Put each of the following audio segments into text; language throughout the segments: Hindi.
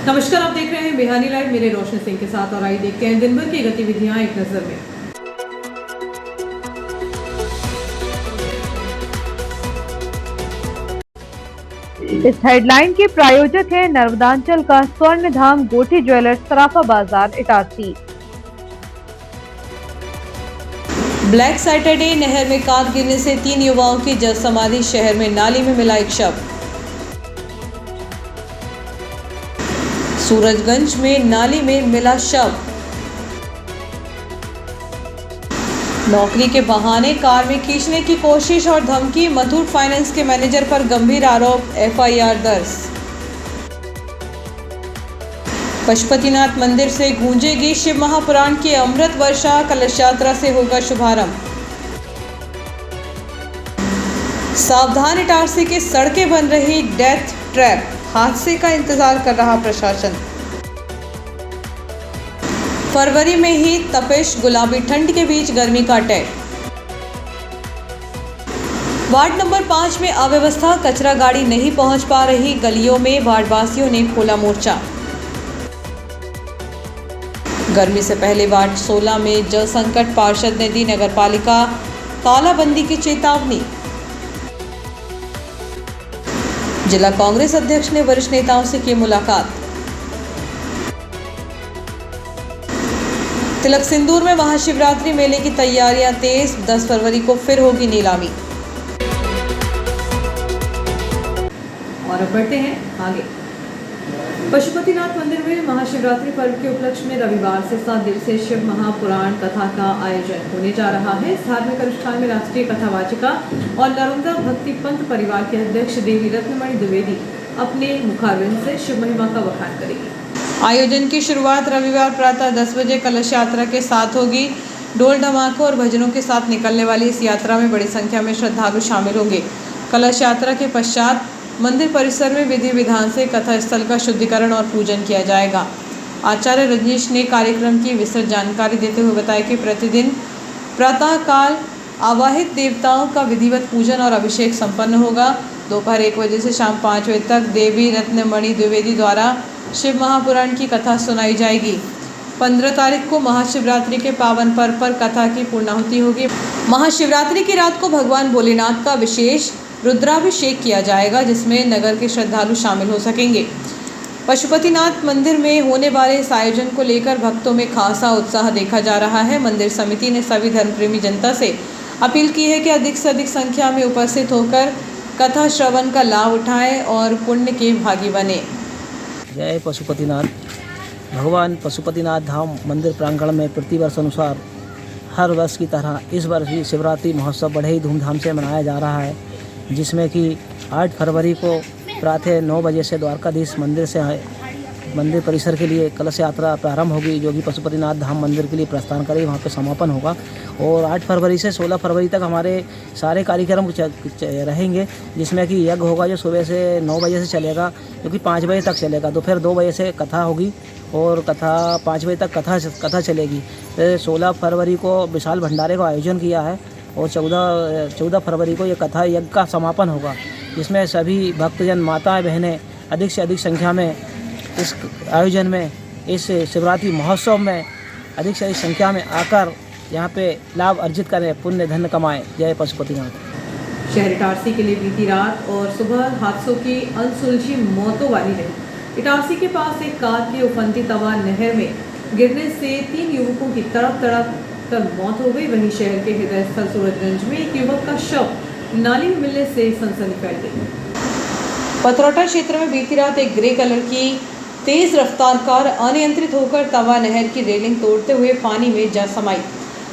नमस्कार, आप देख रहे हैं बिहानी लाइव। मेरे रोशनी सिंह के साथ और आइए देखते हैं दिन भर की गतिविधियां एक नजर में। इस हेडलाइन के प्रायोजक है नर्मदांचल का स्वर्ण धाम गोठी ज्वेलर्स, सराफा बाजार, इटारसी। ब्लैक सैटरडे, नहर में कांद गिरने से 3 युवाओं की जल समाधि। शहर में नाली में मिला एक शव। सूरजगंज में नाली में मिला शव। नौकरी के बहाने कार में खींचने की कोशिश और धमकी। मुथूट फाइनेंस के मैनेजर पर गंभीर आरोप, एफआईआर दर्ज। पशुपतिनाथ मंदिर से गूंजेगी शिव महापुराण की अमृत वर्षा। कलश यात्रा से होगा शुभारंभ। सावधान, इटारसी की सड़कें बन रही डेथ ट्रैप। हादसे का इंतजार कर रहा प्रशासन। फरवरी में ही तपिश, गुलाबी ठंड के बीच गर्मी का अटैक। वार्ड नंबर 5 में अव्यवस्था, कचरा गाड़ी नहीं पहुंच पा रही। गलियों में वार्डवासियों ने खोला मोर्चा। गर्मी से पहले वार्ड 16 में जल संकट, पार्षद ने दी नगरपालिका तालाबंदी की चेतावनी। जिला कांग्रेस अध्यक्ष ने वरिष्ठ नेताओं से की मुलाकात। तिलक सिंदूर में महाशिवरात्रि मेले की तैयारियां तेज। 10 फरवरी को फिर होगी नीलामी। और अब बढ़ते हैं आगे। पशुपतिनाथ मंदिर में महाशिवरात्रि पर्व के उपलक्ष्य में रविवार से 7 दिवसीय शिव महापुराण कथा का आयोजन होने जा रहा है। इस धार्मिक अनुष्ठान में राष्ट्रीय कथावाचिका और नर्मदा भक्ति पंथ परिवार के अध्यक्ष देवी रत्नमणि द्विवेदी अपने मुखारविंद से शिव महिमा का बखान करेगी। आयोजन की शुरुआत रविवार प्रातः 10 बजे कलश यात्रा के साथ होगी। ढोल ढमाकों और भजनों के साथ निकलने वाली इस यात्रा में बड़ी संख्या में श्रद्धालु शामिल होंगे। कलश यात्रा के पश्चात मंदिर परिसर में विधि विधान से कथा स्थल का शुद्धिकरण और पूजन किया जाएगा। आचार्य रजनीश ने कार्यक्रम की विस्तृत जानकारी देते हुए बताया कि प्रतिदिन प्रातःकाल आवाहित देवताओं का विधिवत पूजन और अभिषेक संपन्न होगा। दोपहर 1 बजे से शाम 5 बजे तक देवी रत्नमणि द्विवेदी द्वारा शिव महापुराण की कथा सुनाई जाएगी। 15 तारीख को महाशिवरात्रि के पावन पर्व पर कथा की पूर्णाहुति होगी। महाशिवरात्रि की रात को भगवान भोलेनाथ का विशेष रुद्राभिषेक किया जाएगा, जिसमें नगर के श्रद्धालु शामिल हो सकेंगे। पशुपतिनाथ मंदिर में होने वाले इस आयोजन को लेकर भक्तों में खासा उत्साह देखा जा रहा है। मंदिर समिति ने सभी धर्मप्रेमी जनता से अपील की है कि अधिक से अधिक संख्या में उपस्थित होकर कथा श्रवण का लाभ उठाएं और पुण्य के भागी बने। जय पशुपतिनाथ। भगवान पशुपतिनाथ धाम मंदिर प्रांगण में प्रतिवर्ष अनुसार हर वर्ष की तरह इस वर्ष भी शिवरात्रि महोत्सव बड़े ही धूमधाम से मनाया जा रहा है, जिसमें कि 8 फरवरी को प्रातः 9 बजे से द्वारकाधीश मंदिर से मंदिर परिसर के लिए कलश यात्रा प्रारंभ होगी, जो कि पशुपतिनाथ धाम मंदिर के लिए प्रस्थान करेगी। वहाँ पे समापन होगा और 8 फरवरी से 16 फरवरी तक हमारे सारे कार्यक्रम रहेंगे, जिसमें कि यज्ञ होगा जो सुबह से 9 बजे से चलेगा, जो कि 5 बजे तक चलेगा। दोपहर 2 बजे से कथा होगी और कथा 5 बजे तक कथा चलेगी। फिर 16 फरवरी को विशाल भंडारे का आयोजन किया है और 14 फरवरी को ये कथा यज्ञ का समापन होगा, जिसमें सभी भक्तजन, माताएं, बहनें अधिक से अधिक संख्या में इस आयोजन में, इस शिवरात्रि महोत्सव में अधिक से अधिक संख्या में आकर यहाँ पे लाभ अर्जित करें, पुण्य धन कमाएं। जय पशुपतिनाथ। शहर इटारसी के लिए बीती रात और सुबह हादसों की अनसुलझी मौतों वाली रही। इटारसी के पास एक कार की उफनती तवा नहर में गिरने से 3 युवकों की तड़प कर मौत हो गई। वहीं शहर के हृदय स्थल सूरजगंज में एक युवक का शव नाली में मिलने से सनसनी फैल गई। पथरौटा क्षेत्र में बीती रात एक ग्रे कलर की तेज रफ्तार कार अनियंत्रित होकर तवा नहर की रेलिंग तोड़ते हुए पानी में जा समाई।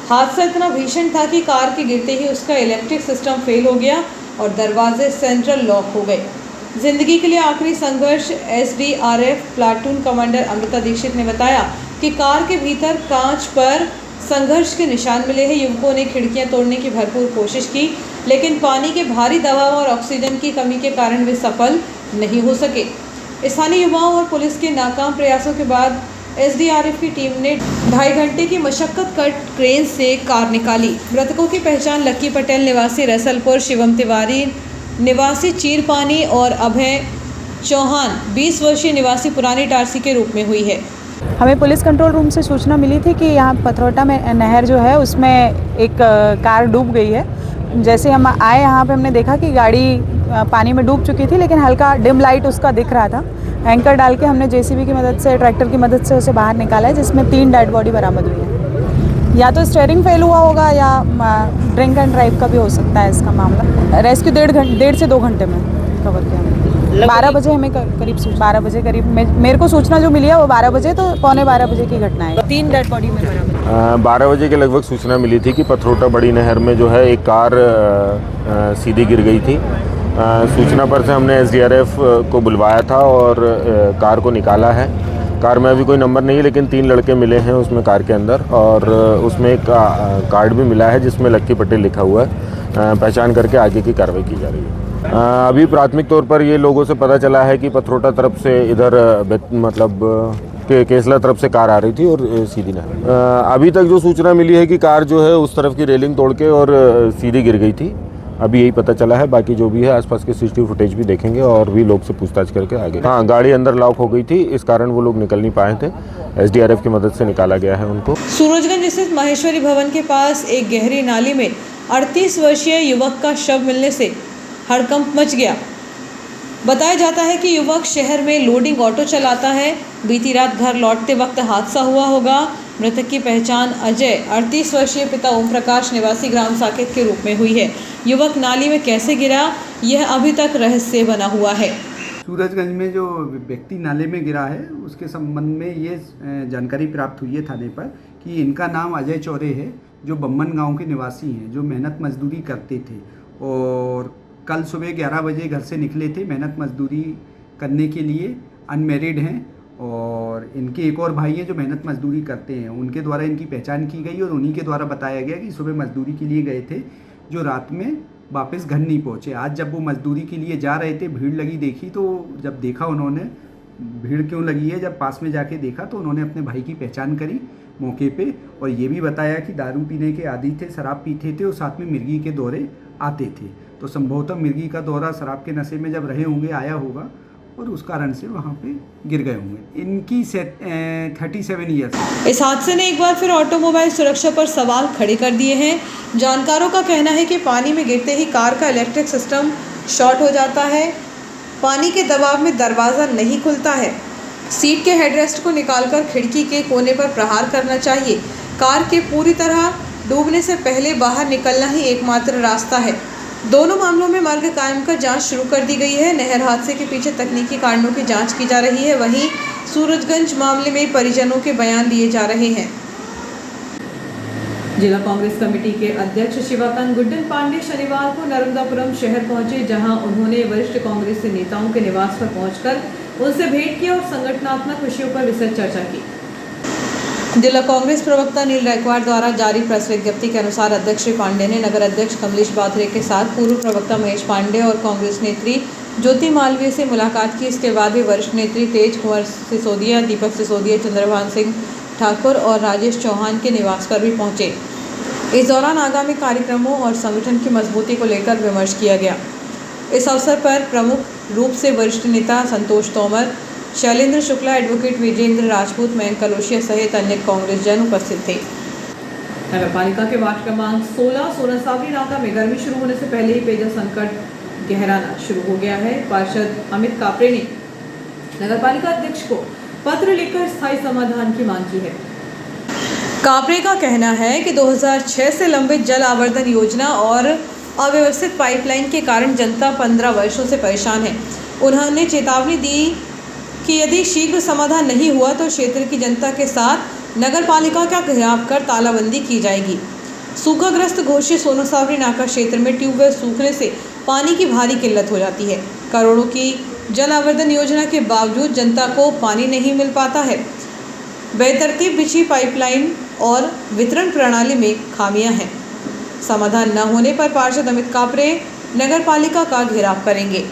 हादसा इतना भीषण था कि कार के गिरते ही उसका इलेक्ट्रिक सिस्टम फेल हो गया और दरवाजे सेंट्रल लॉक हो गए। जिंदगी के लिए आखिरी संघर्ष। SDRF platoon commander Amrita Dixit ने बताया कि कार के भीतर कांच पर संघर्ष के निशान मिले हैं। युवकों ने खिड़कियां तोड़ने की भरपूर कोशिश की, लेकिन पानी के भारी दबाव और ऑक्सीजन की कमी के कारण वे सफल नहीं हो सके। स्थानीय युवाओं और पुलिस के नाकाम प्रयासों के बाद एसडीआरएफ की टीम ने 2.5 घंटे की मशक्कत कर क्रेन से कार निकाली। मृतकों की पहचान लक्की पटेल निवासी रसलपुर, शिवम तिवारी निवासी चीरपानी और अभय चौहान 20 वर्षीय निवासी पुरानी इटारसी के रूप में हुई है। हमें पुलिस कंट्रोल रूम से सूचना मिली थी कि यहाँ पथरौटा में नहर जो है उसमें एक कार डूब गई है। जैसे हम आए यहाँ पे हमने देखा कि गाड़ी पानी में डूब चुकी थी, लेकिन हल्का डिम लाइट उसका दिख रहा था। एंकर डाल के हमने जेसीबी की मदद से, ट्रैक्टर की मदद से उसे बाहर निकाला है, जिसमें 3 डेड बॉडी बरामद हुई है। या तो स्टीयरिंग फेल हुआ होगा या ड्रिंक एंड ड्राइव का भी हो सकता है इसका मामला। रेस्क्यू 1.5 से 2 घंटे में कवर किया हमने। 12 बजे हमें करीब 12 बजे करीब मेरे को सूचना जो मिली है वो 12 बजे, तो 11:15 बजे की घटना है। 3 डेड बॉडी में बरामद। 12 बजे के लगभग सूचना मिली थी कि पथरौटा बड़ी नहर में जो है एक कार सीधी गिर गई थी। सूचना पर से हमने एसडीआरएफ को बुलवाया था और कार को निकाला है। कार में अभी कोई नंबर नहीं है, लेकिन 3 लड़के मिले हैं उसमें कार के अंदर, और उसमें एक कार्ड भी मिला है जिसमें लक्की पटेल लिखा हुआ है। पहचान करके आगे की कार्रवाई की जा रही है। अभी प्राथमिक तौर पर ये लोगों से पता चला है कि पथरौटा तरफ से इधर मतलब केसला तरफ से कार आ रही थी और सीधी नहर। अभी तक जो सूचना मिली है कि कार जो है उस तरफ की रेलिंग तोड़ के और सीधी गिर गई थी। अभी यही पता चला है। बाकी जो भी है आसपास के सीसीटीवी फुटेज भी देखेंगे और भी लोग से पूछताछ करके आगे। हाँ, गाड़ी अंदर लॉक हो गई थी, इस कारण वो लोग निकल नहीं पाए थे। एसडीआरएफ की मदद से निकाला गया है उनको। सूरजगंज स्थित माहेश्वरी भवन के पास एक गहरी नाली में 38 वर्षीय युवक का शव मिलने से हड़कंप मच गया। बताया जाता है कि युवक शहर में लोडिंग ऑटो चलाता है। बीती रात घर लौटते वक्त हादसा हुआ होगा। मृतक की पहचान अजय 38 वर्षीय पिता ओम प्रकाश निवासी ग्राम साकेत के रूप में हुई है। युवक नाली में कैसे गिरा, यह अभी तक रहस्य बना हुआ है। सूरजगंज में जो व्यक्ति नाले में गिरा है उसके संबंध में ये जानकारी प्राप्त हुई है थाने पर कि इनका नाम अजय चौरे है, जो बम्मन गांव के निवासी हैं, जो मेहनत मजदूरी करते थे और कल सुबह 11 बजे घर से निकले थे मेहनत मजदूरी करने के लिए। अनमेरिड हैं और इनके एक और भाई हैं जो मेहनत मजदूरी करते हैं। उनके द्वारा इनकी पहचान की गई और उन्हीं के द्वारा बताया गया कि सुबह मजदूरी के लिए गए थे, जो रात में वापस घर नहीं पहुँचे। आज जब वो मजदूरी के लिए जा रहे थे, भीड़ लगी देखी, तो जब देखा उन्होंने भीड़ क्यों लगी है, जब पास में जाके देखा तो उन्होंने अपने भाई की पहचान करी मौके पे, और ये भी बताया कि दारू पीने के आदी थे, शराब पीते थे और साथ में मिर्गी के दौरे आते थे। तो संभवतः मिर्गी का दौरा शराब के नशे में जब रहे होंगे आया होगा और उस कारण से वहाँ पे गिर गए होंगे। इनकी 37 ईयर्स। इस हादसे ने एक बार फिर ऑटोमोबाइल सुरक्षा पर सवाल खड़े कर दिए हैं। जानकारों का कहना है कि पानी में गिरते ही कार का इलेक्ट्रिक सिस्टम शॉर्ट हो जाता है। पानी के दबाव में दरवाज़ा नहीं खुलता है। सीट के हेडरेस्ट को निकालकर खिड़की के कोने पर प्रहार करना चाहिए। कार के पूरी तरह डूबने से पहले बाहर निकलना ही एकमात्र रास्ता है। दोनों मामलों में मार्ग कायम कर जांच शुरू कर दी गई है। नहर हादसे के पीछे तकनीकी कारणों की जांच की जा रही है। वहीं सूरजगंज मामले में परिजनों के बयान लिए जा रहे हैं। जिला कांग्रेस कमेटी के अध्यक्ष शिवाकांत गुड्डन पांडे शनिवार को नर्मदापुरम शहर पहुंचे, जहां उन्होंने वरिष्ठ कांग्रेस नेताओं के निवास पर पहुंचकर उनसे भेंट की और संगठनात्मक विषयों पर विस्तृत चर्चा की। जिला कांग्रेस प्रवक्ता नील गायकवाड़ द्वारा जारी प्रेस विज्ञप्ति के अनुसार अध्यक्ष श्री पांडे ने नगर अध्यक्ष कमलेश बाथरे के साथ पूर्व प्रवक्ता महेश पांडे और कांग्रेस नेत्री ज्योति मालवीय से मुलाकात की। इसके बाद वे वरिष्ठ नेत्री तेज कुंवर सिसोदिया, दीपक सिसोदिया, चंद्रभान सिंह ठाकुर और राजेश चौहान के निवास पर भी पहुंचे। इस दौरान आगामी कार्यक्रमों और संगठन की मजबूती को लेकर विमर्श किया गया। इस अवसर पर प्रमुख रूप से वरिष्ठ नेता संतोष तोमर, शैलेंद्र शुक्ला, एडवोकेट विजेंद्र राजपूत, मयंक कलोशिया सहित अन्य कांग्रेस जन उपस्थित थे। नगर पालिका के वार्ड क्रमांक 16 सोनसावरी नाका में गर्मी शुरू होने से पहले ही पेयजल संकट गहराना शुरू हो गया है। पार्षद अमित कापरे ने नगर पालिका अध्यक्ष को पत्र लिखकर स्थायी समाधान की मांग की है। कापरे का कहना है कि 2006 से लंबित जल आवर्धन योजना और अव्यवस्थित पाइपलाइन के कारण जनता 15 वर्षों से परेशान है। उन्होंने चेतावनी दी कि यदि शीघ्र समाधान नहीं हुआ तो क्षेत्र की जनता के साथ नगर पालिका का घेराव कर तालाबंदी की जाएगी। सूखाग्रस्त घोषित सोनसावरी नाका क्षेत्र में ट्यूबवेल सूखने से पानी की भारी किल्लत हो जाती है। करोड़ों की जल आवर्धन योजना के बावजूद जनता को पानी नहीं मिल पाता है। बेतरतीब बिछी पाइपलाइन और वितरण प्रणाली में खामियां हैं। समाधान न होने पर पार्षद अमित कापरे नगर पालिका का घेराव करेंगे।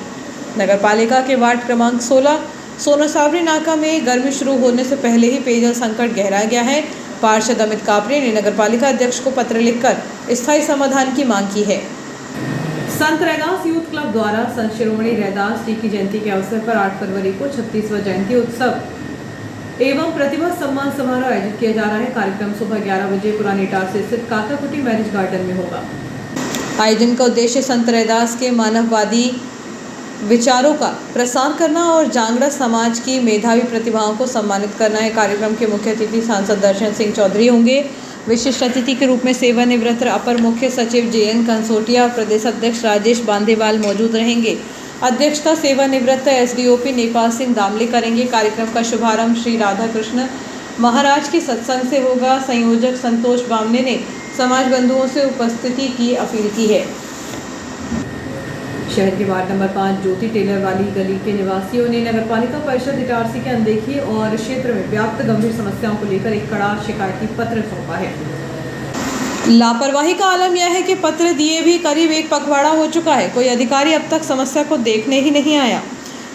नगर पालिका के वार्ड क्रमांक 16 सोनसावरी नाका में गर्मी शुरू होने से पहले ही पेयजल संकट गहरा गया है। पार्षद अमित कापरे ने नगर पालिका अध्यक्ष को पत्र लिखकर स्थायी समाधान की मांग की है। संत रैदास यूथ क्लब द्वारा संत शिरोमणि रैदास जी की जयंती के अवसर पर 8 फरवरी को 36वां जयंती उत्सव एवं प्रतिभा सम्मान समारोह आयोजित किया जा रहा है। कार्यक्रम सुबह 11 बजे पुरानी इटारसी स्थित काकाकुटी मैरिज गार्डन में होगा। आयोजन का उद्देश्य संत रैदास के मानववादी विचारों का प्रसार करना और जांगड़ा समाज की मेधावी प्रतिभाओं को सम्मानित करना है। कार्यक्रम के मुख्य अतिथि सांसद दर्शन सिंह चौधरी होंगे। विशिष्ट अतिथि के रूप में सेवानिवृत्त अपर मुख्य सचिव JN कंसोटिया और प्रदेश अध्यक्ष राजेश बांदेवाल मौजूद रहेंगे। अध्यक्षता सेवानिवृत्त SDOP नेपाल सिंह दामले करेंगे। कार्यक्रम का शुभारंभ श्री राधा कृष्ण महाराज के सत्संग से होगा। संयोजक संतोष बामने ने समाज बंधुओं से उपस्थिति की अपील की है। शहर के वार्ड नंबर 5 ज्योति टेलर वाली गली के निवासियों ने नगरपालिका परिषद इटारसी के अनदेखी और क्षेत्र में व्याप्त गंभीर समस्याओं को लेकर एक कड़ा शिकायती पत्र सौंपा है। लापरवाही का आलम यह है कि पत्र दिए भी करीब एक पखवाड़ा हो चुका है, कोई अधिकारी अब तक समस्या को देखने ही नहीं आया।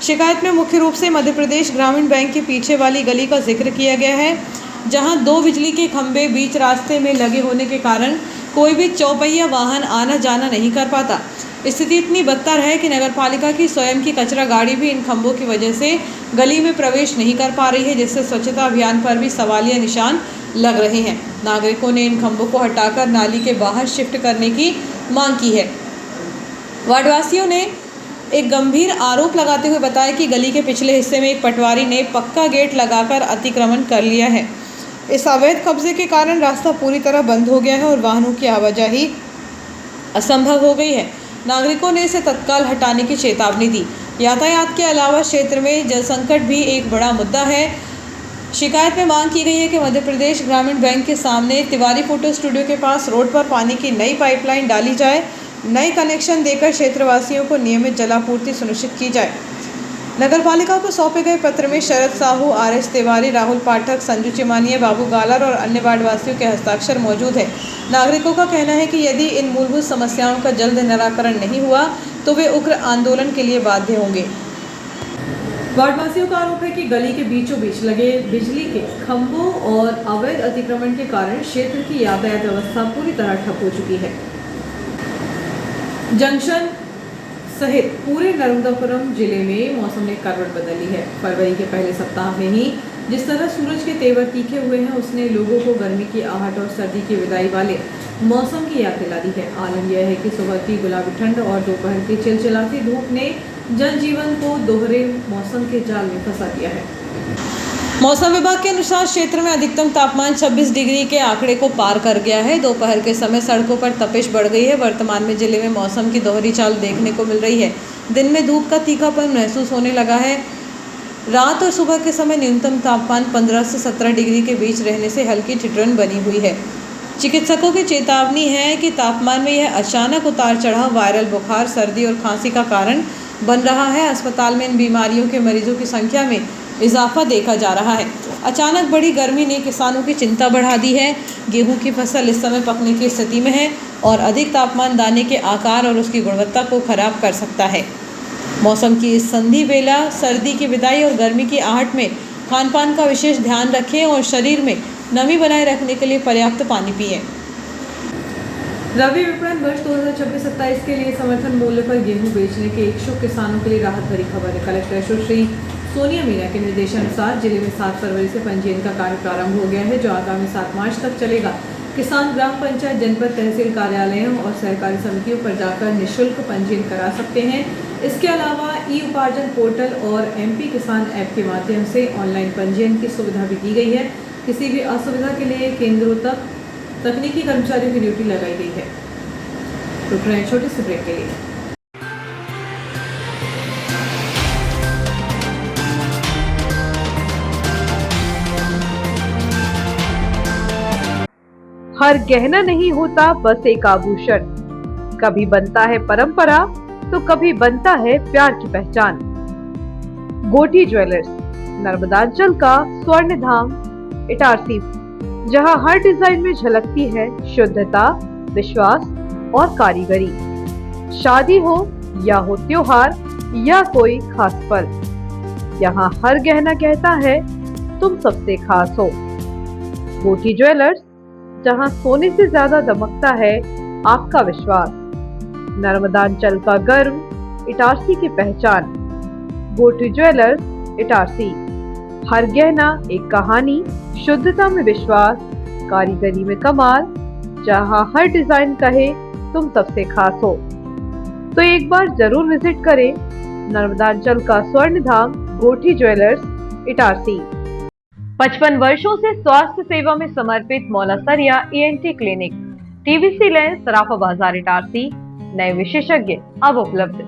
शिकायत में मुख्य रूप से मध्य प्रदेश ग्रामीण बैंक के पीछे वाली गली का जिक्र किया गया है, जहां 2 बिजली के खंभे बीच रास्ते में लगे होने के कारण कोई भी चौपहिया वाहन आना जाना नहीं कर पाता। स्थिति इतनी बदतर है कि नगरपालिका की स्वयं की कचरा गाड़ी भी इन खंभों की वजह से गली में प्रवेश नहीं कर पा रही है, जिससे स्वच्छता अभियान पर भी सवालिया निशान लग रहे हैं। नागरिकों ने इन खंभों को हटाकर नाली के बाहर शिफ्ट करने की मांग की है। वार्डवासियों ने एक गंभीर आरोप लगाते हुए बताया कि गली के पिछले हिस्से में एक पटवारी ने पक्का गेट लगाकर अतिक्रमण कर लिया है। इस अवैध कब्जे के कारण रास्ता पूरी तरह बंद हो गया है और वाहनों की आवाजाही असंभव हो गई है। नागरिकों ने इसे तत्काल हटाने की चेतावनी दी। यातायात के अलावा क्षेत्र में जल संकट भी एक बड़ा मुद्दा है। शिकायत में मांग की गई है कि मध्य प्रदेश ग्रामीण बैंक के सामने तिवारी फोटो स्टूडियो के पास रोड पर पानी की नई पाइपलाइन डाली जाए, नए कनेक्शन देकर क्षेत्रवासियों को नियमित जलापूर्ति सुनिश्चित की जाए। नगरपालिका को सौंपे गए पत्र में शरद साहू, RS तिवारी, राहुल पाठक, संजू चिमानिया, बाबू गालर और अन्य वार्डवासियों के हस्ताक्षर मौजूद है। नागरिकों का कहना है कि यदि इन मूलभूत समस्याओं का जल्द निराकरण नहीं हुआ तो वे उग्र आंदोलन के लिए बाध्य होंगे। वार्डवासियों का आरोप है कि गली के बीचों बीच लगे बिजली के खंभों और अवैध अतिक्रमण के कारण क्षेत्र की यातायात व्यवस्था पूरी तरह ठप हो चुकी है। जंक्शन सहित पूरे नर्मदापुरम जिले में मौसम ने करवट बदली है। फरवरी के पहले सप्ताह में ही जिस तरह सूरज के तेवर तीखे हुए हैं, उसने लोगों को गर्मी की आहट और सर्दी की विदाई वाले मौसम की याद दिला दी है। आलम यह है कि सुबह की गुलाबी ठंड और दोपहर की चिलचिलाती धूप ने जनजीवन को दोहरे मौसम के जाल में फंसा दिया है। मौसम विभाग के अनुसार क्षेत्र में अधिकतम तापमान 26 डिग्री के आंकड़े को पार कर गया है। दोपहर के समय सड़कों पर तपिश बढ़ गई है। वर्तमान में जिले में मौसम की दोहरी चाल देखने को मिल रही है। दिन में धूप का तीखापन महसूस होने लगा है। रात और सुबह के समय न्यूनतम तापमान 15 से 17 डिग्री के बीच रहने से हल्की ठिठुरन बनी हुई है। चिकित्सकों की चेतावनी है कि तापमान में यह अचानक उतार चढ़ाव वायरल बुखार, सर्दी और खांसी का कारण बन रहा है। अस्पताल में इन बीमारियों के मरीजों की संख्या में इजाफा देखा जा रहा है। अचानक बढ़ी गर्मी ने किसानों की चिंता बढ़ा दी है। गेहूं की फसल इस समय पकने की स्थिति में है और अधिक तापमान दाने के आकार और उसकी गुणवत्ता को खराब कर सकता है। मौसम की इस संधि बेला सर्दी की विदाई और गर्मी की आहट में खान पान का विशेष ध्यान रखें और शरीर में नमी बनाए रखने के लिए पर्याप्त पानी पिएं। रबी विपणन वर्ष 2026-27 के लिए समर्थन मूल्य पर गेहूं बेचने के इच्छुक किसानों के लिए राहत भरी खबर है। कलेक्टर सुश्री सोनिया मीना के निर्देशानुसार जिले में 7 फरवरी से पंजीयन का कार्य प्रारंभ हो गया है, जो आगामी 7 मार्च तक चलेगा। किसान ग्राम पंचायत, जनपद, तहसील कार्यालयों और सहकारी समितियों पर जाकर निःशुल्क पंजीयन करा सकते हैं। इसके अलावा ई-उपार्जन पोर्टल और MP किसान ऐप के माध्यम से ऑनलाइन पंजीयन की सुविधा भी दी गई है। किसी भी असुविधा के लिए केंद्रों तक तकनीकी कर्मचारियों की ड्यूटी लगाई गई है। रुक रहे हैं छोटे से ब्रेक के लिए। हर गहना नहीं होता बस एक आभूषण, कभी बनता है परंपरा तो कभी बनता है प्यार की पहचान। गोठी ज्वेलर्स, नर्मदांचल का स्वर्ण धाम इटारसी, जहां हर डिजाइन में झलकती है शुद्धता, विश्वास और कारीगरी। शादी हो या हो त्योहार या कोई खास पल, यहाँ हर गहना कहता है तुम सबसे खास हो। गोठी ज्वेलर्स, जहां सोने से ज्यादा दमकता है आपका विश्वास। नर्मदांचल का गर्व, इटारसी की पहचान। गोटी ज्वेलर्स, इटारसी। हर गहना एक कहानी, शुद्धता में विश्वास, कारीगरी में कमाल, जहां हर डिजाइन कहे तुम सबसे खास हो। तो एक बार जरूर विजिट करें नर्मदांचल का स्वर्ण धाम गोटी ज्वेलर्स, इटारसी। 55 वर्षों से स्वास्थ्य सेवा में समर्पित Maulasariya ENT clinic, TVC lane, Sarafa Bazaar, Itarsi. नए विशेषज्ञ अब उपलब्ध।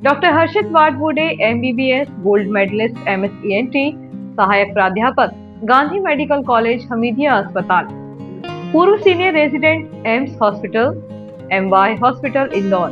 Doctor Harshit Wadbode, MBBS, gold medalist, MS ENT, सहायक प्राध्यापक, गांधी मेडिकल कॉलेज, हमीदिया अस्पताल। पूर्व senior resident, AIIMS hospital, MY hospital, Indore.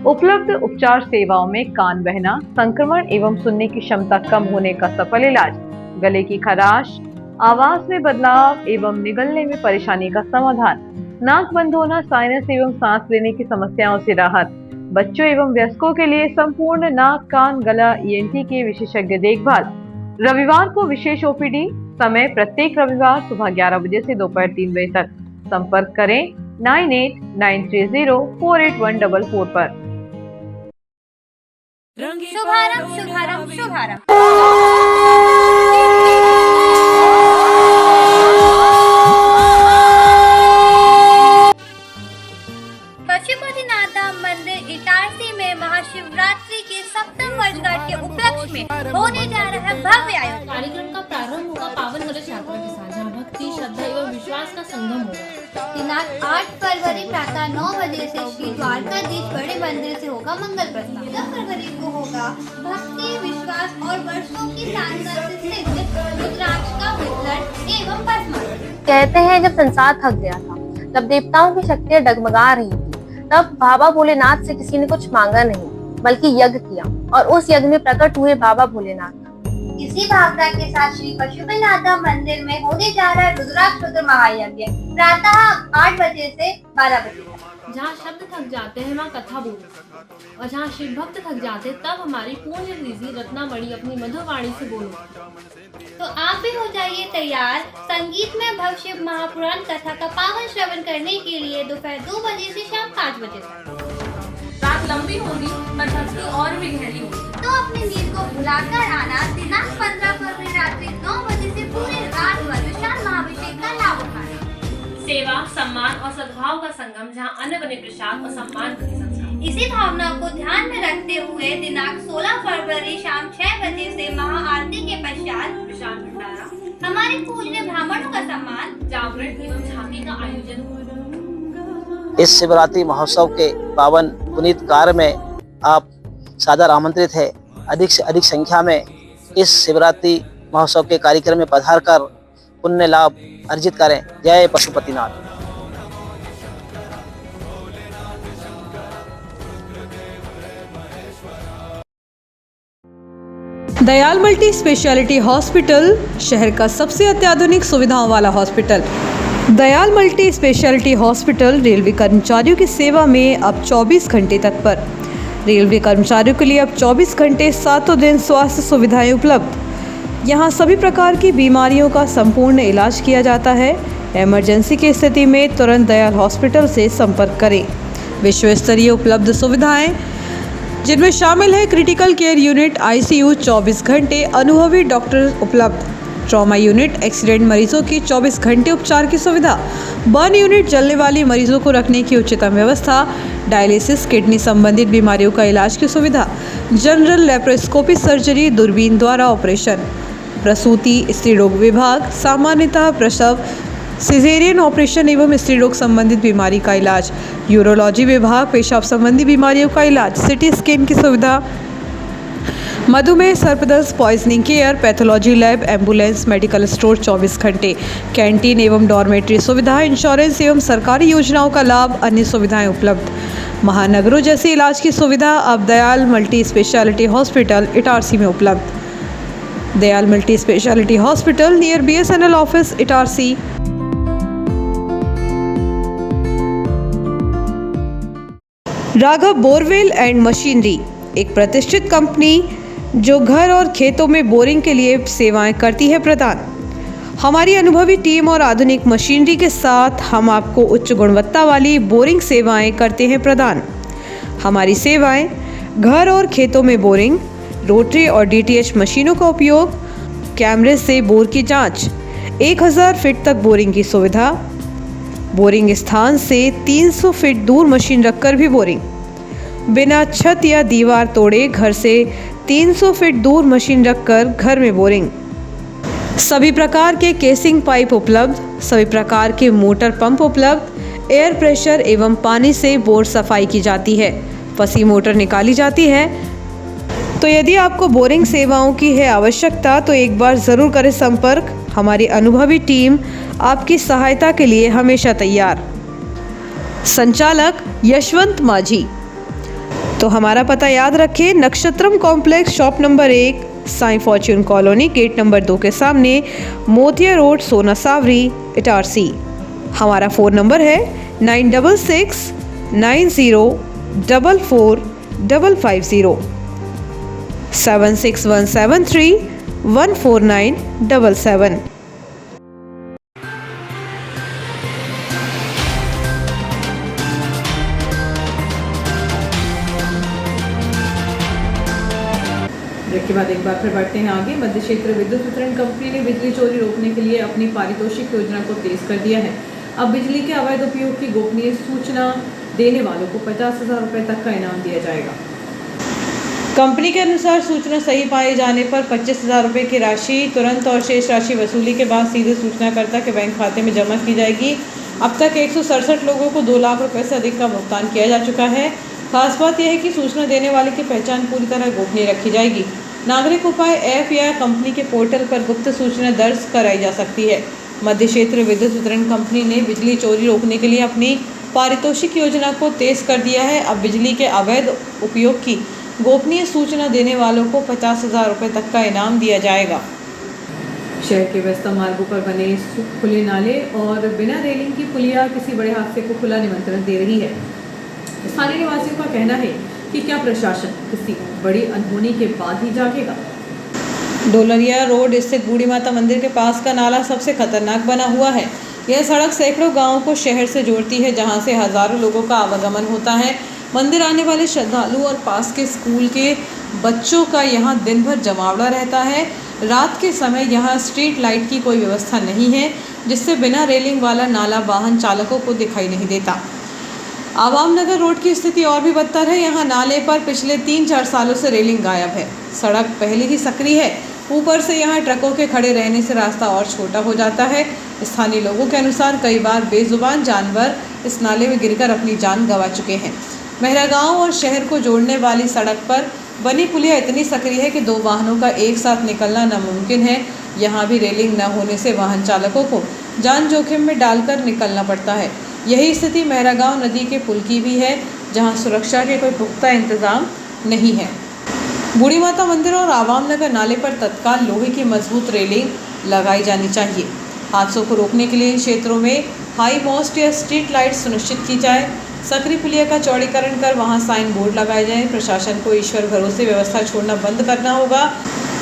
उपलब्ध उपचार सेवाओं में कान बहना, संक्रमण एवं सुनने की क्षमता कम होने का सफल इलाज, गले की खराश, आवाज में बदलाव एवं निगलने में परेशानी का समाधान, नाक बंद होना, साइनस एवं सांस लेने की समस्याओं से राहत, बच्चों एवं वयस्कों के लिए संपूर्ण नाक, कान, गला ENT की विशेषज्ञ देखभाल। रविवार को विशेष OPD, समय प्रत्येक रविवार सुबह 11 बजे से दोपहर 3 बजे तक। संपर्क करें 9893048144 पर। शुभारंभ शुभारंभ शुभारंभ। पशुपतिनाथ धाम मंदिर इटारसी में महाशिवरात्रि के सप्तम वर्षगांठ के उपलक्ष्य में होने जा रहा है भव्य आयोजन। कार्यक्रम का प्रारंभ होगा पावन कलश यात्रा के साथ, जहाँ भक्ति, श्रद्धा एवं विश्वास का संगम होगा। दिनांक 8 फरवरी प्रातः 9 बजे से श्री द्वारकाधीश बड़े मंदिर से होगा मंगल प्रस्ताव। 10 फरवरी को होगा भक्ति, विश्वास और वर्षों की साधना से सिद्ध रुद्राक्ष का वितरण एवं भस्मार्पण। कहते हैं जब संसार थक गया था, जब देवताओं की शक्तियां डगमगा रही थी, तब बाबा भोलेनाथ से किसी ने कुछ मांगा नहीं बल्कि यज्ञ किया, और उस यज्ञ में प्रकट हुए बाबा भोलेनाथ। इसी भावना के साथ श्री पशुपतिनाथ धाम मंदिर में होने जा रहा है रुद्राक्ष रुद्र महायज्ञ प्रातः 8 बजे से 12 बजे तक। जहाँ शब्द थक जाते हैं वहाँ कथा बोलो, और जहाँ शिव भक्त थक जाते हैं तब हमारी पूज्य ऋषि रत्नामणि अपनी मधुर वाणी से बोलो। तो आप भी हो जाइए तैयार संगीत में भव्य महापुराण कथा का पावन श्रवण करने के लिए दोपहर 2 बजे से शाम 5 बजे तक। रात लंबी होगी पर भक्ति और भी गहरी होगी। तो अपनी नींद को भुलाकर आना। दिनांक 15 फरवरी रात्रि 9 बजे से पूरी रात भर विशाल महाअभिषेक का लाभ उठाना। सेवा, सम्मान और सद्भाव का संगम, जहाँ अन्न बने प्रसाद और सम्मान बने संस्कार। इसी भावना को ध्यान में रखते हुए दिनांक 16 फरवरी शाम 6 बजे से महाआरती के पश्चात विशाल भंडारा, हमारे पूजनीय ब्राह्मणों का सम्मान, जागरण एवं झांकी का आयोजन होगा। इस शिवरात्रि महोत्सव के पावन पुनीत कार्य में आप सादर आमंत्रित है। अधिक से अधिक संख्या में इस शिवरात्रि महोत्सव के कार्यक्रम में पधार कर पुण्य लाभ अर्जित करें। जय Pashupatinath. Dayal multi speciality hospital, शहर का सबसे अत्याधुनिक सुविधाओं वाला hospital. Dayal multi speciality hospital railway कर्मचारियों की सेवा में अब 24 घंटे तत्पर। रेलवे कर्मचारियों के लिए अब 24 घंटे 7 दिन स्वास्थ्य सुविधाएं उपलब्ध। यहाँ सभी प्रकार की बीमारियों का संपूर्ण इलाज किया जाता है। इमरजेंसी की स्थिति में तुरंत दयाल हॉस्पिटल से संपर्क करें। विश्व स्तरीय उपलब्ध सुविधाएं जिनमें शामिल है क्रिटिकल केयर यूनिट, ICU 24 घंटे, अनुभवी डॉक्टर उपलब्ध, ट्रॉमा यूनिट, एक्सीडेंट मरीजों की 24 घंटे उपचार की सुविधा, बर्न यूनिट, जलने वाली मरीजों को रखने की उच्चतम व्यवस्था, डायलिसिस, किडनी संबंधित बीमारियों का इलाज की सुविधा, जनरल लेप्रोस्कोपी सर्जरी, दूरबीन द्वारा ऑपरेशन, प्रसूति, स्त्री रोग विभाग, सामान्यतः प्रसव, सिजेरियन ऑपरेशन एवं स्त्री रोग संबंधित बीमारी का इलाज, यूरोलॉजी विभाग, पेशाब संबंधी बीमारियों का इलाज, सिटी स्कैन की सुविधा, मधुमेह, सर्पदंश, poisoning care, pathology lab, ambulance, medical store 24 घंटे, कैंटीन एवं डॉर्मेट्री सुविधा, इंश्योरेंस एवं सरकारी योजनाओं का लाभ, अन्य सुविधाएं उपलब्ध। महानगरों जैसे इलाज की सुविधा अब Dayal multi speciality hospital Itarsi में उपलब्ध। Dayal multi speciality hospital near BSNL office, Itarsi. Raghav borewell and machinery, एक प्रतिष्ठित कंपनी जो घर और खेतों में बोरिंग के लिए सेवाएं करती है प्रदान। हमारी अनुभवी टीम और आधुनिक मशीनरी के साथ हम आपको उच्च गुणवत्ता वाली बोरिंग सेवाएं करते हैं प्रदान। हमारी सेवाएं घर और खेतों में बोरिंग, रोटरी और डीटीएच मशीनों का उपयोग, कैमरे से बोर की जांच, 1000 फीट तक बोरिंग की सुविधा, बोरिंग स्थान से 300 फीट दूर मशीन रखकर भी बोरिंग, बिना छत या दीवार तोड़े घर से 300 फीट दूर मशीन रखकर घर में बोरिंग, सभी प्रकार के केसिंग पाइप उपलब्ध, सभी प्रकार के मोटर पंप उपलब्ध, एयर प्रेशर एवं पानी से बोर सफाई की जाती है, फंसी मोटर निकाली जाती है। तो यदि आपको बोरिंग सेवाओं की है आवश्यकता तो एक बार ज़रूर करें संपर्क। हमारी अनुभवी टीम आपकी सहायता के लिए हमेशा तैयार। संचालक यशवंत माझी। तो हमारा पता याद रखें, Nakshatram complex, shop number 1, Sai fortune colony, gate number 2 के सामने, मोतिया रोड, सोना सावरी, इटारसी। हमारा फ़ोन नंबर है 966 90 44 550, 76173 14977। ब्रेक के बाद एक बार फिर बढ़ते हैं आगे। मध्य क्षेत्र विद्युत वितरण कंपनी ने बिजली चोरी रोकने के लिए अपनी पारितोषिक योजना को तेज कर दिया है। अब बिजली के अवैध उपयोग की गोपनीय सूचना देने वालों को 50,000 रुपये तक का इनाम दिया जाएगा। कंपनी के अनुसार सूचना सही पाए जाने पर 25,000 रुपये की राशि तुरंत और शेष राशि वसूली के बाद सीधे सूचनाकर्ता के बैंक खाते में जमा की जाएगी। अब तक 167 लोगों को 2 लाख रुपए से अधिक का भुगतान किया जा चुका है। खास बात यह है कि सूचना देने वाले की पहचान पूरी तरह गोपनीय रखी जाएगी। नागरिक उपाय ऐप या कंपनी के पोर्टल पर गुप्त सूचना दर्ज कराई जा सकती है। मध्य क्षेत्र विद्युत वितरण कंपनी ने बिजली चोरी रोकने के लिए अपनी पारितोषिक योजना को तेज कर दिया है। अब बिजली के अवैध उपयोग की गोपनीय सूचना देने वालों को 50,000 रुपये तक का इनाम दिया जाएगा। शहर के व्यस्त मार्गों पर बने खुले नाले और बिना रेलिंग की पुलिया किसी बड़े हादसे को खुला निमंत्रण दे रही है। स्थानीय निवासियों का कहना है कि क्या प्रशासन किसी बड़ी अनहोनी के बाद ही जागेगा। डोलरिया रोड स्थित बूढ़ी माता मंदिर के पास का नाला सबसे खतरनाक बना हुआ है। यह सड़क सैकड़ों गांवों को शहर से जोड़ती है, जहां से हजारों लोगों का आवागमन होता है। मंदिर आने वाले श्रद्धालु और पास के स्कूल के बच्चों का यहां दिन भर जमावड़ा रहता है। रात के समय यहां स्ट्रीट लाइट की कोई व्यवस्था नहीं है, जिससे बिना रेलिंग वाला नाला वाहन चालकों को दिखाई नहीं देता। आवाम नगर रोड की स्थिति और भी बदतर है। यहाँ नाले पर पिछले 3-4 सालों से रेलिंग गायब है। सड़क पहले ही सक्रिय है, ऊपर से यहाँ ट्रकों के खड़े रहने से रास्ता और छोटा हो जाता है। स्थानीय लोगों के अनुसार कई बार बेजुबान जानवर इस नाले में गिरकर अपनी जान गंवा चुके हैं। मेहरा गांव और शहर को जोड़ने वाली सड़क पर बनी पुलिया इतनी सक्रिय है कि 2 वाहनों का एक साथ निकलना नामुमकिन है। यहाँ भी रेलिंग न होने से वाहन चालकों को जान जोखिम में डालकर निकलना पड़ता है। यही स्थिति मेहरा गांव नदी के पुल की भी है, जहाँ सुरक्षा के कोई पुख्ता इंतजाम नहीं है। बूढ़ी माता मंदिर और आवाम नगर नाले पर तत्काल लोहे की मजबूत रेलिंग लगाई जानी चाहिए। हादसों को रोकने के लिए इन क्षेत्रों में हाई मोस्ट या स्ट्रीट लाइट सुनिश्चित की जाए। सकरी पुलिया का चौड़ीकरण कर वहां साइन बोर्ड लगाए जाएं। प्रशासन को ईश्वर भरोसे व्यवस्था छोड़ना बंद करना होगा।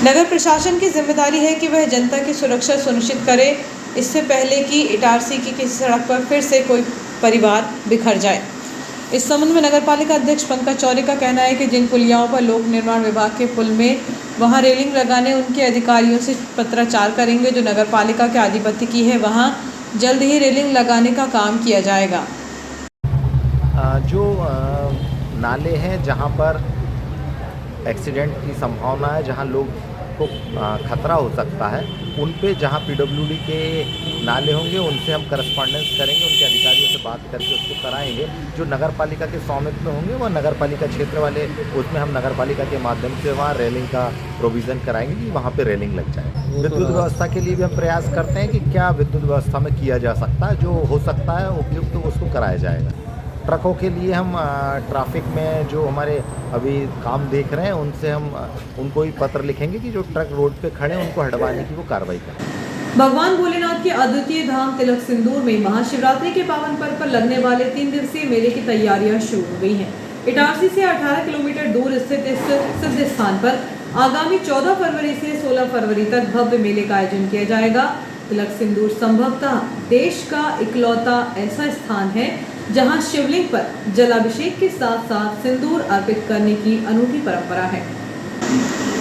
नगर प्रशासन की जिम्मेदारी है कि वह जनता की सुरक्षा सुनिश्चित करे, इससे पहले कि इटारसी की किसी सड़क पर फिर से कोई परिवार बिखर जाए। इस संबंध में नगरपालिका अध्यक्ष पंकज चौरे का कहना है कि जिन पुलियाओं पर लोक निर्माण विभाग के पुल में वहां रेलिंग लगाने उनके अधिकारियों से पत्राचार करेंगे। जो नगरपालिका के आधिपत्य की है वहां जल्द ही रेलिंग लगाने का काम किया जाएगा। जो नाले हैं जहां पर एक्सीडेंट की संभावना है, जहां लोग को खतरा हो सकता है, उन पे जहां पीडब्ल्यूडी के नाले होंगे उनसे हम करस्पॉन्डेंस करेंगे, उनके अधिकारियों से बात करके उसको कराएंगे। जो नगर पालिका के स्वामित्व में होंगे वह नगर पालिका क्षेत्र वाले, उसमें हम नगर पालिका के माध्यम से वहाँ रेलिंग का प्रोविज़न कराएंगे कि वहाँ पे रेलिंग लग जाए। विद्युत व्यवस्था के लिए भी हम प्रयास करते हैं कि क्या विद्युत व्यवस्था में किया जा सकता है, जो हो सकता है उपयुक्त तो उसको कराया जाएगा। ट्रकों के लिए हम ट्रैफिक में जो हमारे अभी काम देख रहे हैं उनसे हम उनको ही पत्र लिखेंगे कि जो ट्रक रोड पे खड़े हैं उनको हटवाने की वो कार्रवाई करें। भगवान भोलेनाथ के अद्वितीय धाम तिलक सिंदूर में महाशिवरात्रि के पावन पर्व पर लगने वाले 3 दिवसीय मेले की तैयारियां शुरू हो गई हैं। इटारसी से 18 किलोमीटर दूर स्थित इस सिद्ध स्थान पर आगामी 14 फरवरी से 16 फरवरी तक भव्य मेले का आयोजन किया जाएगा। तिलक सिंदूर संभवतः देश का इकलौता ऐसा स्थान है जहां शिवलिंग पर जलाभिषेक के साथ साथ सिंदूर अर्पित करने की अनूठी परंपरा है।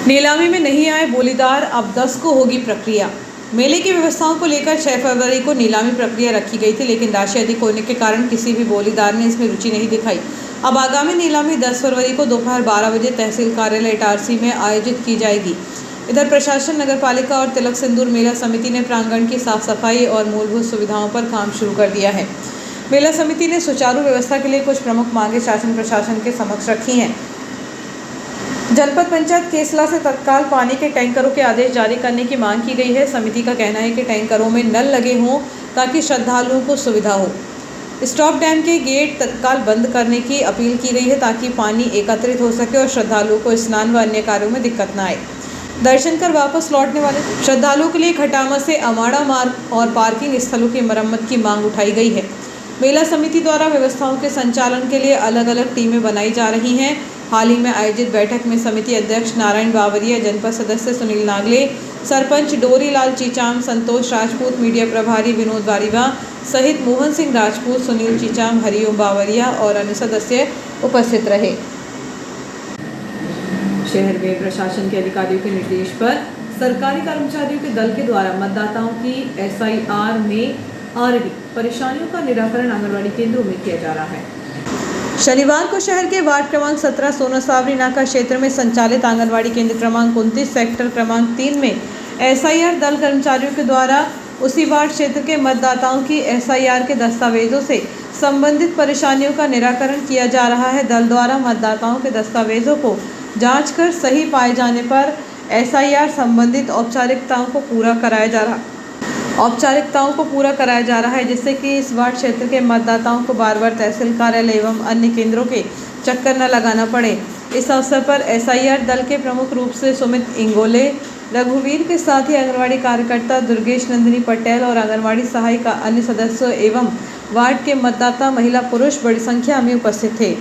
नीलामी में नहीं आए बोलीदार, अब 10 को होगी प्रक्रिया। मेले की व्यवस्थाओं को लेकर 6 फरवरी को नीलामी प्रक्रिया रखी गई थी, लेकिन राशि अधिक होने के कारण किसी भी बोलीदार ने इसमें रुचि नहीं दिखाई। अब आगामी नीलामी 10 फरवरी को दोपहर 12 बजे तहसील कार्यालय इटारसी में आयोजित की जाएगी। इधर प्रशासन, नगरपालिका और तिलक सिंदूर मेला समिति ने प्रांगण की साफ सफाई और मूलभूत सुविधाओं पर काम शुरू कर दिया है। मेला समिति ने सुचारू व्यवस्था के लिए कुछ प्रमुख मांगे शासन प्रशासन के समक्ष रखी हैं। जनपद पंचायत केसला से तत्काल पानी के टैंकरों के आदेश जारी करने की मांग की गई है। समिति का कहना है कि टैंकरों में नल लगे हों ताकि श्रद्धालुओं को सुविधा हो। स्टॉप डैम के गेट तत्काल बंद करने की अपील की गई है ताकि पानी एकत्रित हो सके और श्रद्धालुओं को स्नान व अन्य कार्यों में दिक्कत न आए। दर्शन कर वापस लौटने वाले श्रद्धालुओं के लिए खटामा से अमाड़ा मार्ग और पार्किंग स्थलों की मरम्मत की मांग उठाई गई है। मेला समिति द्वारा व्यवस्थाओं के संचालन के लिए अलग अलग टीमें बनाई जा रही हैं। हाल ही में आयोजित बैठक में समिति अध्यक्ष नारायण बावरिया, जनपद सदस्य सुनील नागले, सरपंच डोरीलाल चीचाम, संतोष राजपूत, मीडिया प्रभारी विनोद वारीवा सहित मोहन सिंह राजपूत, सुनील चीचाम, हरिओम बावरिया और अन्य सदस्य उपस्थित रहे। शहर में प्रशासन के अधिकारियों के निर्देश पर सरकारी कर्मचारियों के दल के द्वारा मतदाताओं की SIR में आ रही परेशानियों का निराकरण आंगनबाड़ी केंद्रों में किया जा रहा है। शनिवार को शहर के वार्ड क्रमांक 17 सोना सावरी नाका क्षेत्र में संचालित आंगनबाड़ी केंद्र क्रमांक 29 सेक्टर क्रमांक 3 में SIR दल कर्मचारियों के द्वारा उसी वार्ड क्षेत्र के मतदाताओं की SIR के दस्तावेजों से संबंधित परेशानियों का निराकरण किया जा रहा है। दल द्वारा मतदाताओं के दस्तावेजों को जांच कर सही पाए जाने पर SIR संबंधित औपचारिकताओं को पूरा कराया जा रहा है, जिससे कि इस वार्ड क्षेत्र के मतदाताओं को बार बार तहसील कार्यालय एवं अन्य केंद्रों के चक्कर न लगाना पड़े। इस अवसर पर SIR दल के प्रमुख रूप से सुमित इंगोले, रघुवीर के साथ ही आंगनबाड़ी कार्यकर्ता दुर्गेश नंदिनी पटेल और आंगनबाड़ी सहायिका अन्य सदस्यों एवं वार्ड के मतदाता महिला पुरुष बड़ी संख्या में उपस्थित थे।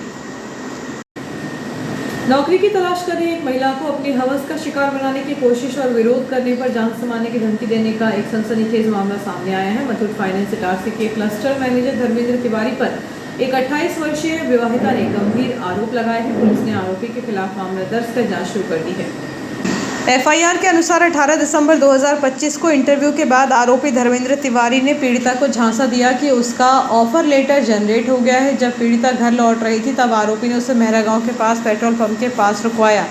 नौकरी की तलाश कर रही एक महिला को अपनी हवस का शिकार बनाने की कोशिश और विरोध करने पर जान से मारने की धमकी देने का एक सनसनीखेज मामला सामने आया है। मथुर फाइनेंस इटारसी के क्लस्टर मैनेजर धर्मेंद्र तिवारी पर एक 28 वर्षीय विवाहिता ने गंभीर आरोप लगाए हैं। पुलिस ने आरोपी के खिलाफ मामला दर्ज कर जांच शुरू कर दी है। FIR के अनुसार 18 दिसंबर 2025 को इंटरव्यू के बाद आरोपी धर्मेंद्र तिवारी ने पीड़िता को झांसा दिया कि उसका ऑफर लेटर जनरेट हो गया है। जब पीड़िता घर लौट रही थी तब आरोपी ने उसे मेहरा गांव के पास पेट्रोल पंप के पास रुकवाया।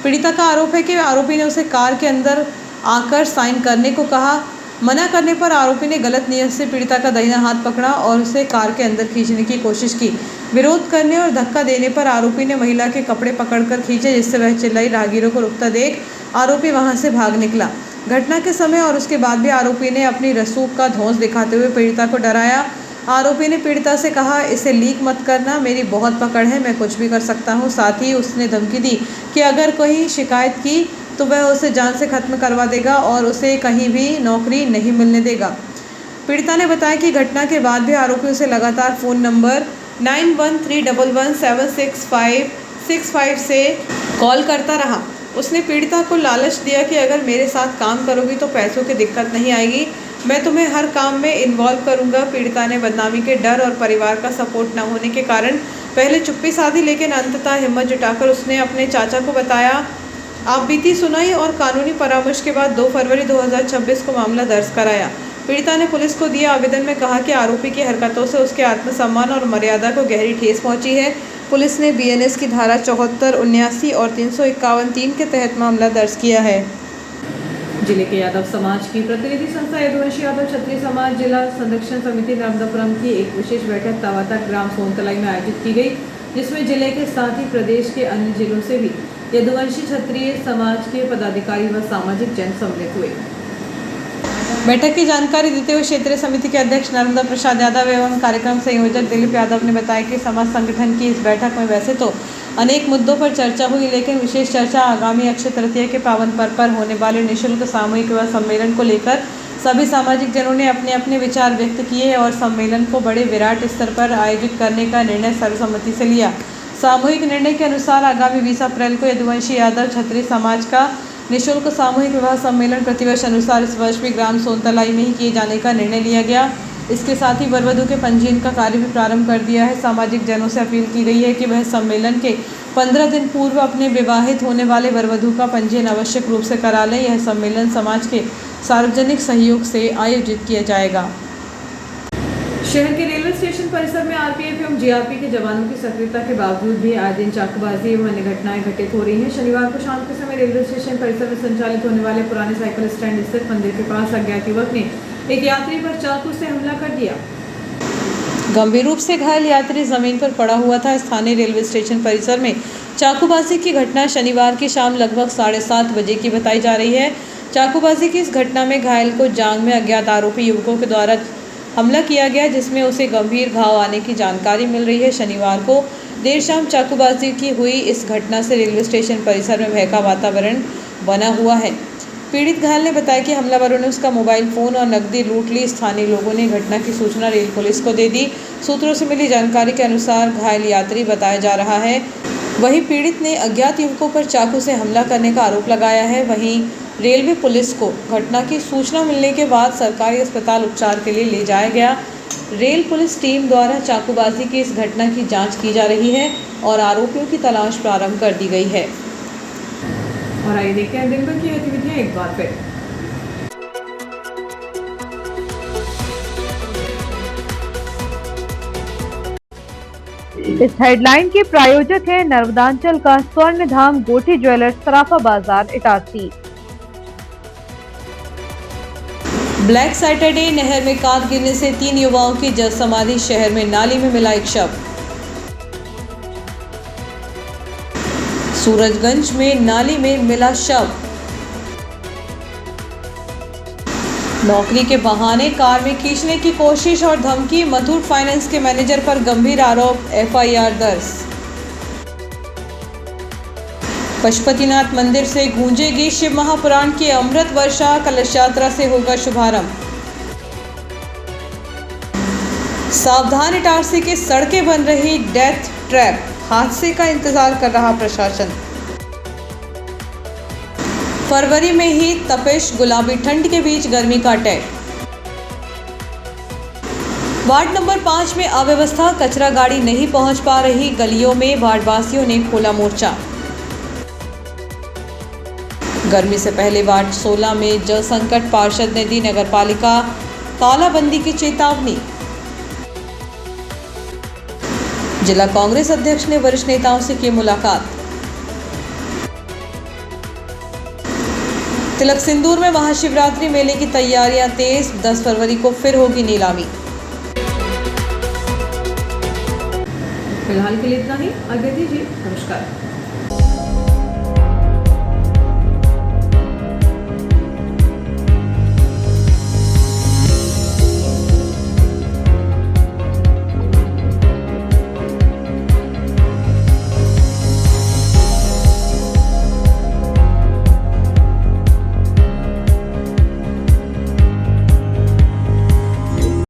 पीड़िता का आरोप है कि आरोपी ने उसे कार के अंदर आकर साइन करने को कहा। मना करने पर आरोपी ने गलत नियत से पीड़िता का दाहिना हाथ पकड़ा और उसे कार के अंदर खींचने की कोशिश की। विरोध करने और धक्का देने पर आरोपी ने महिला के कपड़े पकड़कर खींचे, जिससे वह चिल्लाई। राहगीरों को रुकता देख आरोपी वहां से भाग निकला। घटना के समय और उसके बाद भी आरोपी ने अपनी रसूख का धौंस दिखाते हुए पीड़िता को डराया। आरोपी ने पीड़िता से कहा, इसे लीक मत करना, मेरी बहुत पकड़ है, मैं कुछ भी कर सकता हूं। साथ ही उसने धमकी दी कि अगर कोई शिकायत की तो वह उसे जान से खत्म करवा देगा और उसे कहीं भी नौकरी नहीं मिलने देगा। पीड़िता ने बताया कि घटना के बाद भी आरोपी उसे लगातार फ़ोन नंबर 9131176565 से कॉल करता रहा। उसने पीड़िता को लालच दिया कि अगर मेरे साथ काम करोगी तो पैसों की दिक्कत नहीं आएगी, मैं तुम्हें हर काम में इन्वॉल्व करूंगा। पीड़िता ने बदनामी के डर और परिवार का सपोर्ट न होने के कारण पहले चुप्पी साधी, लेकिन अंततः हिम्मत जुटाकर उसने अपने चाचा को बताया। आप बीती सुनाई और कानूनी परामर्श के बाद 2 फरवरी 2026 को मामला दर्ज कराया। पीड़िता ने पुलिस को दिए आवेदन में कहा कि आरोपी की हरकतों से उसके आत्मसम्मान और मर्यादा को गहरी ठेस पहुंची है। पुलिस ने BNS की धारा 74, 79 और 351(3) के तहत मामला दर्ज किया है। जिले के यादव समाज की प्रतिनिधि संस्था यदुवंशी यादव क्षत्रिय समाज जिला संरक्षण समिति नर्मदापुरम की एक विशेष बैठक तवातक ग्राम सोनतलाई में आयोजित की गई, जिसमें जिले के साथ ही प्रदेश के अन्य जिलों से भी यदुवंशी क्षत्रिय समाज के पदाधिकारी व सामाजिक जन सम्मिलित हुए। बैठक की जानकारी देते हुए क्षेत्रीय समिति के अध्यक्ष नर्मदा प्रसाद यादव एवं कार्यक्रम संयोजक दिलीप यादव ने बताया कि समाज संगठन की इस बैठक में वैसे तो अनेक मुद्दों पर चर्चा हुई, लेकिन विशेष चर्चा आगामी अक्षय तृतीया के पावन पर्व पर होने वाले निःशुल्क सामूहिक विवाह सम्मेलन को लेकर सभी सामाजिक जनों ने अपने अपने विचार व्यक्त किए और सम्मेलन को बड़े विराट स्तर पर आयोजित करने का निर्णय सर्वसम्मति से लिया। सामूहिक निर्णय के अनुसार आगामी 20 अप्रैल को यदुवंशी यादव क्षत्रिय समाज का निःशुल्क सामूहिक विवाह सम्मेलन प्रतिवर्ष अनुसार इस वर्ष भी ग्राम सोनतलाई में ही किए जाने का निर्णय लिया गया। इसके साथ ही वर वधू के पंजीयन का कार्य भी प्रारंभ कर दिया है। सामाजिक जनों से अपील की गई है कि वह सम्मेलन के 15 दिन पूर्व अपने विवाहित होने वाले वर वधू का पंजीयन आवश्यक रूप से करा लें। यह सम्मेलन समाज के सार्वजनिक सहयोग से आयोजित किया जाएगा। शहर के रेलवे स्टेशन परिसर में आरपीएफ एवं जीआरपी के जवानों की सक्रियता के बावजूद भी आए दिन चाकूबाजी एवं अन्य घटनाएं घटित हो रही हैं। शनिवार को शाम के समय रेलवे स्टेशन परिसर में संचालित होने वाले पुराने साइकिल स्टैंड स्थित मंदिर के पास अज्ञात युवक ने एक यात्री पर चाकू से हमला कर दिया। गंभीर रूप से घायल यात्री जमीन पर पड़ा हुआ था। स्थानीय रेलवे स्टेशन परिसर में चाकूबाजी की घटना शनिवार की शाम लगभग 7:30 बजे की बताई जा रही है। चाकूबाजी की इस घटना में घायल को जांघ में अज्ञात आरोपी युवकों के द्वारा हमला किया गया, जिसमें उसे गंभीर घाव आने की जानकारी मिल रही है। शनिवार को देर शाम चाकूबाजी की हुई इस घटना से रेलवे स्टेशन परिसर में भय का वातावरण बना हुआ है। पीड़ित घायल ने बताया कि हमलावरों ने उसका मोबाइल फ़ोन और नकदी लूट ली। स्थानीय लोगों ने घटना की सूचना रेल पुलिस को दे दी। सूत्रों से मिली जानकारी के अनुसार घायल यात्री बताया जा रहा है। वहीं पीड़ित ने अज्ञात युवकों पर चाकू से हमला करने का आरोप लगाया है। वहीं रेलवे पुलिस को घटना की सूचना मिलने के बाद सरकारी अस्पताल उपचार के लिए ले जाया गया। रेल पुलिस टीम द्वारा चाकूबाजी की इस घटना की जांच की जा रही है और आरोपियों की तलाश प्रारंभ कर दी गई है। और आइए देखते हैं दिन भर की गतिविधियां एक बार फिर। इस हेडलाइन के प्रायोजक है नर्मदांचल का स्वर्ण धाम गोठी ज्वेलर्स, सराफा बाजार, इटारसी। ब्लैक सैटरडे, नहर में कांद गिरने से 3 युवाओं की जल समाधि। शहर में नाली में मिला एक शव। सूरजगंज में नाली में मिला शव। नौकरी के बहाने कार में खींचने की कोशिश और धमकी। मुथूट फाइनेंस के मैनेजर पर गंभीर आरोप, एफआईआर दर्ज। पशुपतिनाथ मंदिर से गूंजेगी शिव महापुराण की अमृत वर्षा। कलश यात्रा से होगा शुभारंभ। सावधान, इटारसी की सड़कें बन रही डेथ ट्रैप। हादसे का इंतजार कर रहा प्रशासन। फरवरी में ही तपिश, गुलाबी ठंड के बीच गर्मी का अटैक। वार्ड नंबर 5 में अव्यवस्था, कचरा गाड़ी नहीं पहुंच पा रही। गलियों में वार्डवासियों ने खोला मोर्चा। गर्मी से पहले वार्ड 16 में जल संकट, पार्षद ने दी नगरपालिका तालाबंदी की चेतावनी। जिला कांग्रेस अध्यक्ष ने वरिष्ठ नेताओं से की मुलाकात। तिलक सिंदूर में महाशिवरात्रि मेले की तैयारियां तेज। 10 फरवरी को फिर होगी नीलामी। फिलहाल के लिए इतना ही। आगे दीजिए, नमस्कार।